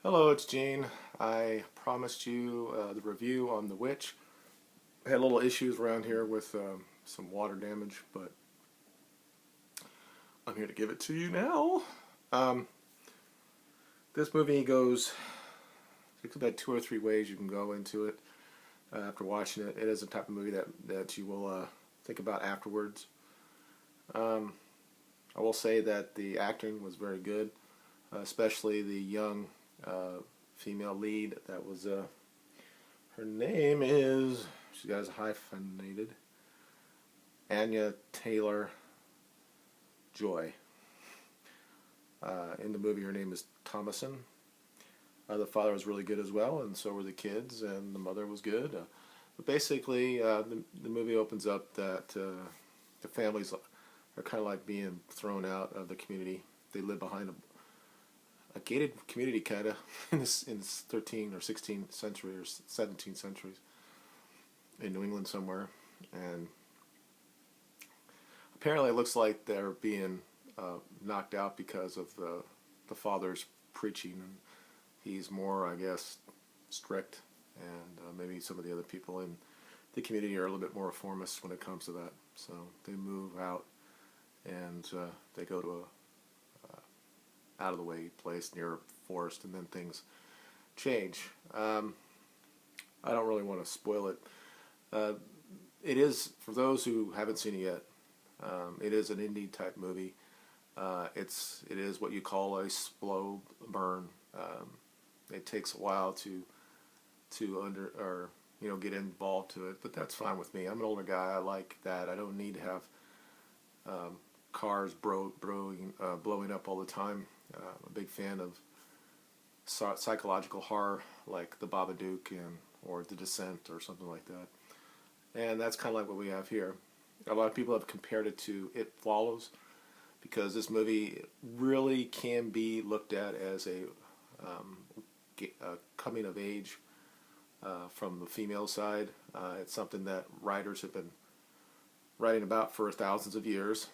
Hello, it's Gene. I promised you the review on The Witch. I had little issues around here with some water damage, but I'm here to give it to you now. Um, this movie goes, there's about two or three ways you can go into it after watching it. It is a type of movie that you will think about afterwards. Um, I will say that the acting was very good, especially the young female lead. That was her name is, she got hyphenated, Anya Taylor Joy. In the movie, her name is Thomason. The father was really good as well, and so were the kids, and the mother was good. But basically, the movie opens up that the families are kind of like being thrown out of the community. They live behind a gated community, kind of, in this 13th or 16th century or 17th centuries in New England somewhere. And apparently it looks like they're being knocked out because of the father's preaching, and he's more, I guess, strict, and maybe some of the other people in the community are a little bit more reformist when it comes to that. So they move out, and they go to a out of the way place near a forest, and then things change. I don't really want to spoil it. Uh, it is, for those who haven't seen it yet, it is an indie type movie. It is what you call a slow burn. It takes a while to get involved to it, but that's fine with me. I'm an older guy. I like that. I don't need to have cars blowing up all the time. I'm a big fan of psychological horror like The Babadook or The Descent or something like that. And that's kind of like what we have here. A lot of people have compared it to It Follows, because this movie really can be looked at as a coming of age from the female side. It's something that writers have been writing about for thousands of years.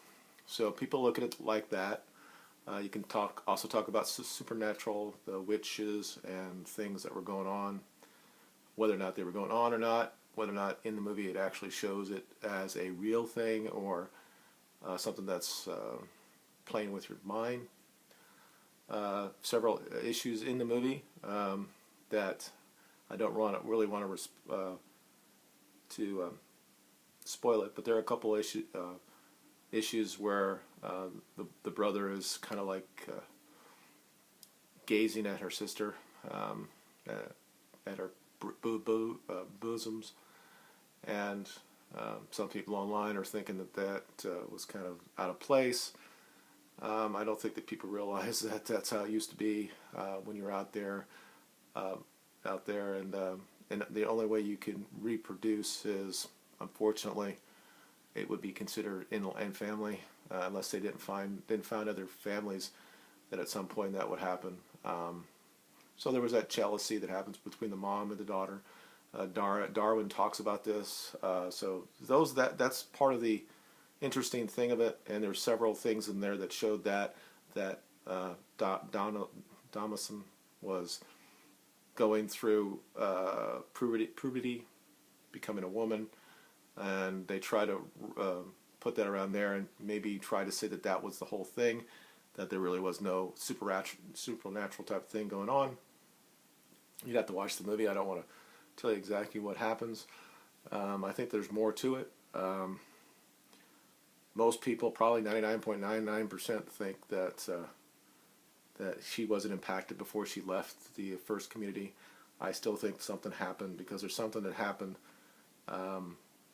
So people look at it like that. You can also talk about supernatural, the witches and things that were going on, whether or not they were going on or not, whether or not in the movie it actually shows it as a real thing or something that's playing with your mind. Several issues in the movie that I don't really want to spoil it, but there are a couple issues where the brother is kind of like gazing at her sister, at her bosoms, and some people online are thinking that was kind of out of place. I don't think that people realize that that's how it used to be when you're out there, and the only way you can reproduce is, unfortunately, it would be considered in family, unless they didn't find other families that at some point that would happen. So there was that jealousy that happens between the mom and the daughter. Darwin talks about this. So that's part of the interesting thing of it, and there's several things in there that showed that Damason was going through puberty, becoming a woman, and they try to put that around there and maybe try to say that that was the whole thing, that there really was no supernatural type of thing going on. You'd have to watch the movie. I don't want to tell you exactly what happens. I think there's more to it. Most people, probably 99.99%, think that she wasn't impacted before she left the first community. I still think something happened, because there's something that happened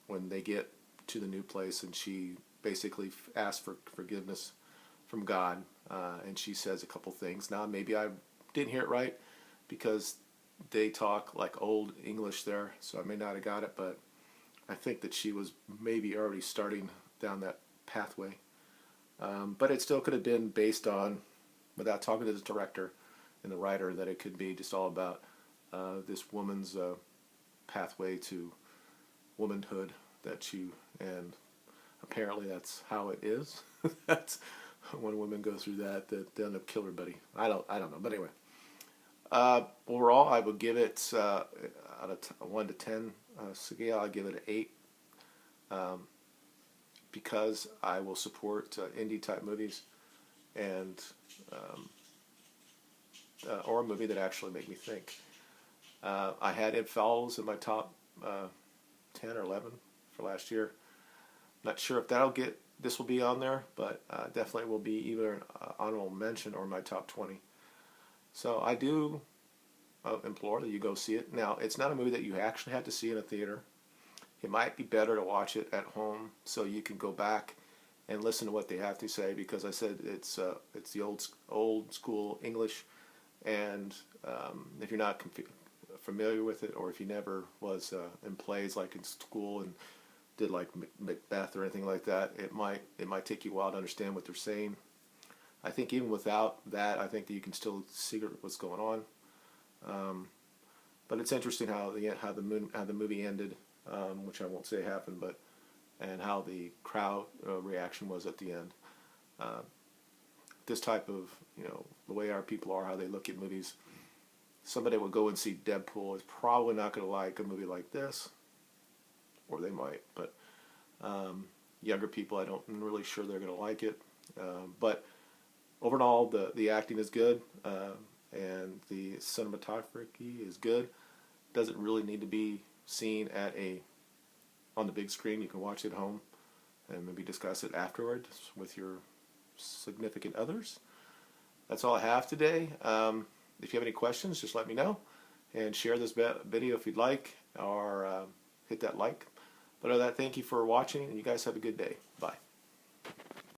when they get to the new place, and she basically asks for forgiveness from God, and she says a couple things. Now, maybe I didn't hear it right, because they talk like old English there, so I may not have got it, but I think that she was maybe already starting down that pathway. But it still could have been based on, without talking to the director and the writer, that it could be just all about this woman's pathway to womanhood, and apparently that's how it is. That's when women go through that they end up killing everybody. I don't know, but anyway. Overall, I would give it out of 1 to 10 scale. I give it an 8 because I will support indie type movies and or a movie that actually make me think. I had It Follows in my top 10 or 11 for last year. Not sure if this will be on there, but definitely will be either an honorable mention or my top 20. So I do implore that you go see it. Now, it's not a movie that you actually have to see in a theater. It might be better to watch it at home so you can go back and listen to what they have to say, because I said it's the old school English, and if you're not familiar with it, or if you never was in plays like in school and did like Macbeth or anything like that, it might take you a while to understand what they're saying. I think even without that, I think that you can still see what's going on. But it's interesting how the movie ended, which I won't say happened, but and how the crowd reaction was at the end. This type of, the way our people are, how they look at movies. Somebody will go and see Deadpool is probably not going to like a movie like this, or they might, but younger people, I'm really sure they're going to like it. But overall, the acting is good, and the cinematography is good. Doesn't really need to be seen on the big screen. You can watch it at home and maybe discuss it afterwards with your significant others. That's all I have today. If you have any questions, just let me know, and share this video if you'd like, or hit that like. But other than that, thank you for watching, and you guys have a good day. Bye.